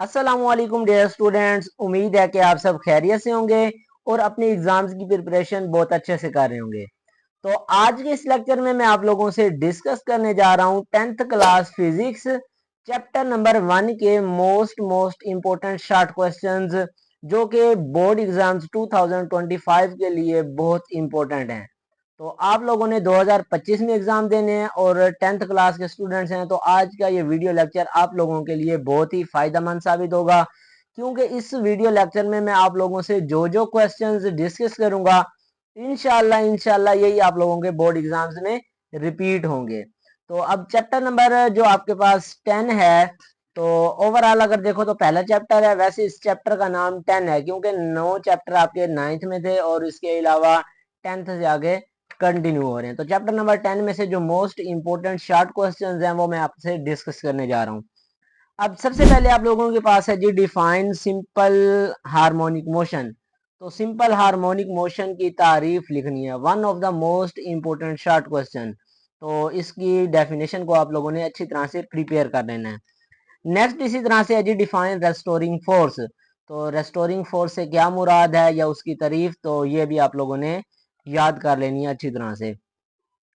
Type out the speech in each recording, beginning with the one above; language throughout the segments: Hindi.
अस्सलामुअलैकुम डियर स्टूडेंट्स, उम्मीद है कि आप सब खैरियत से होंगे और अपने एग्जाम्स की प्रिपरेशन बहुत अच्छे से कर रहे होंगे। तो आज के इस लेक्चर में मैं आप लोगों से डिस्कस करने जा रहा हूँ 10th class physics chapter number 1 के मोस्ट इम्पोर्टेंट शॉर्ट क्वेश्चंस जो कि बोर्ड एग्जाम्स 2025 के लिए बहुत इम्पोर्टेंट हैं। तो आप लोगों ने 2025 में एग्जाम देने हैं और 10th क्लास के स्टूडेंट्स हैं, तो आज का ये वीडियो लेक्चर आप लोगों के लिए बहुत ही फायदेमंद साबित होगा, क्योंकि इस वीडियो लेक्चर में मैं आप लोगों से जो जो क्वेश्चंस डिस्कस करूंगा इंशाल्लाह यही आप लोगों के बोर्ड एग्जाम्स में रिपीट होंगे। तो अब चैप्टर नंबर जो आपके पास 10 है, तो ओवरऑल अगर देखो तो पहला चैप्टर है। वैसे इस चैप्टर का नाम 10 है क्योंकि 9 चैप्टर आपके 9th में थे और इसके अलावा 10th से आगे कंटिन्यू हो रहे हैं। तो चैप्टर नंबर 10 में से जो मोस्ट इंपोर्टेंट शॉर्ट क्वेश्चंस हैं वो मैं आपसे डिस्कस करने जा रहा हूँ। अब सबसे पहले आप लोगों के पास है जी डिफाइन सिंपल हार्मोनिक मोशन। तो सिंपल हार्मोनिक मोशन की तारीफ लिखनी है, one of the most important short question. तो इसकी डेफिनेशन को आप लोगों ने अच्छी तरह से प्रिपेयर कर लेना है। नेक्स्ट इसी तरह से है जी डिफाइन रेस्टोरिंग फोर्स। तो रेस्टोरिंग फोर्स से क्या मुराद है या उसकी तारीफ, तो ये भी आप लोगों ने याद कर लेनी है अच्छी तरह से।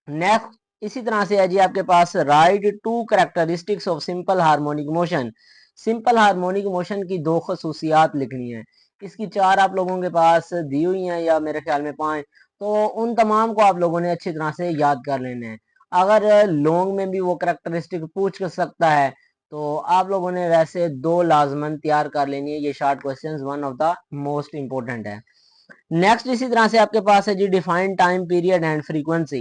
नेक्स्ट इसी तरह से है जी आपके पास write two characteristics of simple harmonic motion. Simple harmonic motion की दो खसूसियात लिखनी है। इसकी चार आप लोगों के पास दी हुई हैं या मेरे ख्याल में पांच। तो उन तमाम को आप लोगों ने अच्छी तरह से याद कर लेना है। अगर लॉन्ग में भी वो कैरेक्टरिस्टिक पूछ सकता है तो आप लोगों ने वैसे दो लाजमन तैयार कर लेनी है। ये short questions one of the most important है। नेक्स्ट इसी तरह से आपके पास है जी define time period and frequency.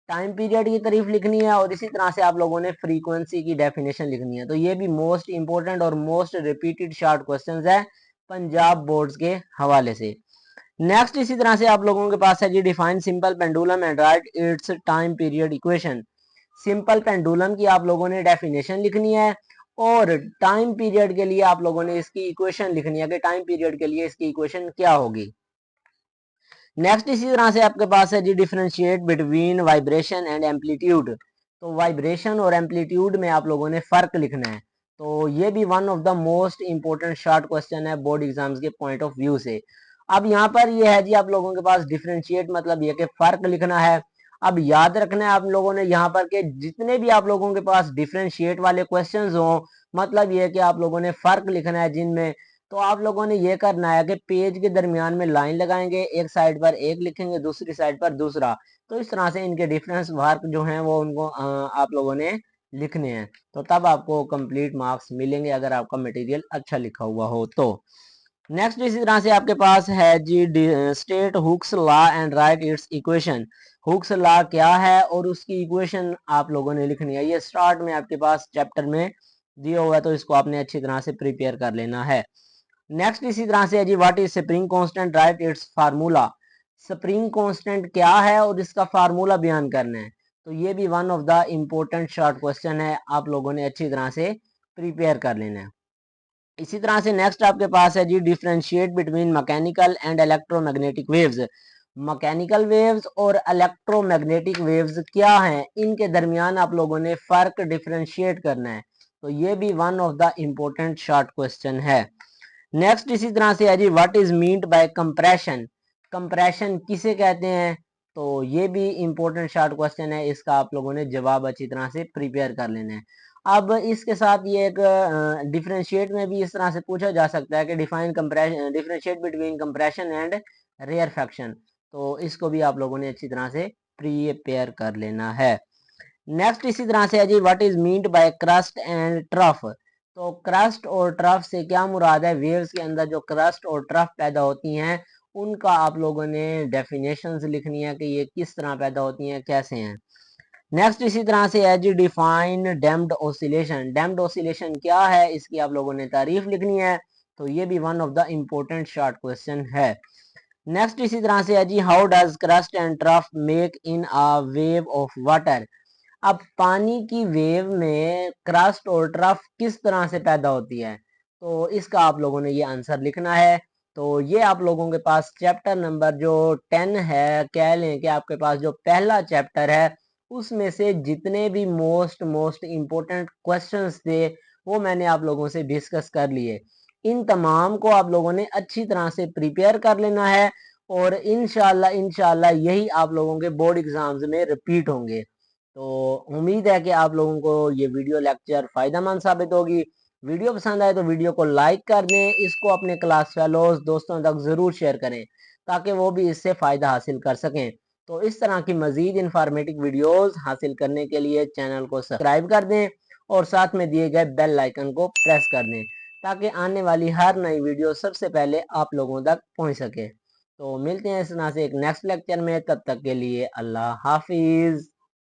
Time period की तारीफ लिखनी है और इसी तरह से आप लोगों ने फ्रीक्वेंसी की डेफिनेशन लिखनी है। तो ये भी मोस्ट इंपोर्टेंट और मोस्ट रिपीटेड शॉर्ट क्वेश्चंस है पंजाब बोर्ड्स के हवाले से। नेक्स्ट इसी तरह से आप लोगों के पास है जी define simple pendulum and write its time period equation. Simple pendulum की आप लोगों ने डेफिनेशन लिखनी है और टाइम पीरियड के लिए आप लोगों ने इसकी इक्वेशन लिखनी है कि टाइम पीरियड के लिए इसकी इक्वेशन क्या होगी। नेक्स्ट इसी तरह से आपके पास है जी differentiate between vibration and amplitude. तो वाइब्रेशन और एम्पलीट्यूड में आप लोगों ने फर्क लिखना है। तो ये भी one of the most important short question है बोर्ड एग्जाम्स के पॉइंट ऑफ व्यू से। अब यहाँ पर ये है जी आप लोगों के पास डिफरेंशिएट मतलब ये कि फर्क लिखना है। अब याद रखना है आप लोगों ने यहाँ पर के जितने भी आप लोगों के पास डिफरेंशिएट वाले क्वेश्चंस हो, मतलब ये कि आप लोगों ने फर्क लिखना है जिनमें। तो आप लोगों ने ये करना है कि पेज के दरमियान में लाइन लगाएंगे, एक साइड पर एक लिखेंगे, दूसरी साइड पर दूसरा। तो इस तरह से इनके डिफरेंस वर्क जो हैं वो उनको आप लोगों ने लिखने हैं। तो तब आपको कंप्लीट मार्क्स मिलेंगे अगर आपका मटेरियल अच्छा लिखा हुआ हो तो। नेक्स्ट इसी तरह से आपके पास है जी state Hooke's law and write its equation. Hooke's law क्या है और उसकी इक्वेशन आप लोगों ने लिखनी है। ये स्टार्ट में आपके पास चैप्टर में दिया हुआ है, तो इसको आपने अच्छी तरह से प्रिपेयर कर लेना है। नेक्स्ट इसी तरह से है जी what is spring constant write its formula. Spring constant क्या है और इसका फार्मूला बयान करना है। तो ये भी one of the important short question है, आप लोगों ने अच्छी तरह से प्रिपेयर कर लेना है। इसी तरह से नेक्स्ट आपके पास है जी differentiate between mechanical and electromagnetic waves. Mechanical waves और इलेक्ट्रोमैग्नेटिक वेव्स क्या हैं, इनके दरमियान आप लोगों ने फर्क डिफरेंशिएट करना है। तो ये भी one of the important short question है। नेक्स्ट इसी तरह से है जी what is meant by compression. Compression किसे कहते हैं, तो ये भी इंपॉर्टेंट शॉर्ट क्वेश्चन है, इसका आप लोगों ने जवाब अच्छी तरह से प्रिपेयर कर लेना है। अब इसके साथ ये एक डिफरेंशिएट में भी इस तरह से पूछा जा सकता है कि define compression differentiate between compression and rarefaction. तो इसको भी आप लोगों ने अच्छी तरह से प्रिपेयर कर लेना है। नेक्स्ट इसी तरह से है जी what is meant by crest and trough. तो क्रस्ट और ट्रफ से क्या मुराद है, वेव्स के अंदर जो क्रस्ट और ट्रफ पैदा होती हैं उनका आप लोगों ने डेफिनेशंस लिखनी है कि ये किस तरह पैदा होती हैं, कैसे हैं। नेक्स्ट इसी तरह से है जी define damped oscillation. Damped oscillation क्या है, इसकी आप लोगों ने तारीफ लिखनी है। तो ये भी one of the important short question है। नेक्स्ट इसी तरह से है जी how does crest and trough make in a wave of water. अब पानी की वेव में क्रस्ट और ट्रफ किस तरह से पैदा होती है, तो इसका आप लोगों ने ये आंसर लिखना है। तो ये आप लोगों के पास चैप्टर नंबर जो 10 है, कह लें कि आपके पास जो पहला चैप्टर है उसमें से जितने भी मोस्ट इम्पोर्टेंट क्वेश्चंस थे वो मैंने आप लोगों से डिस्कस कर लिए। इन तमाम को आप लोगों ने अच्छी तरह से प्रिपेयर कर लेना है और इंशाल्लाह इंशाल्लाह यही आप लोगों के बोर्ड एग्जाम्स में रिपीट होंगे। तो उम्मीद है कि आप लोगों को ये वीडियो लेक्चर फ़ायदेमंद साबित होगी। वीडियो पसंद आए तो वीडियो को लाइक कर दें, इसको अपने क्लास फेलोज दोस्तों तक ज़रूर शेयर करें ताकि वो भी इससे फ़ायदा हासिल कर सकें। तो इस तरह की मज़ीद इंफॉर्मेटिव वीडियोस हासिल करने के लिए चैनल को सब्सक्राइब कर दें और साथ में दिए गए बेल आइकन को प्रेस कर दें ताकि आने वाली हर नई वीडियो सबसे पहले आप लोगों तक पहुंच सके। तो मिलते हैं इस तरह से एक नेक्स्ट लेक्चर में, तब तक के लिए अल्लाह हाफिज़।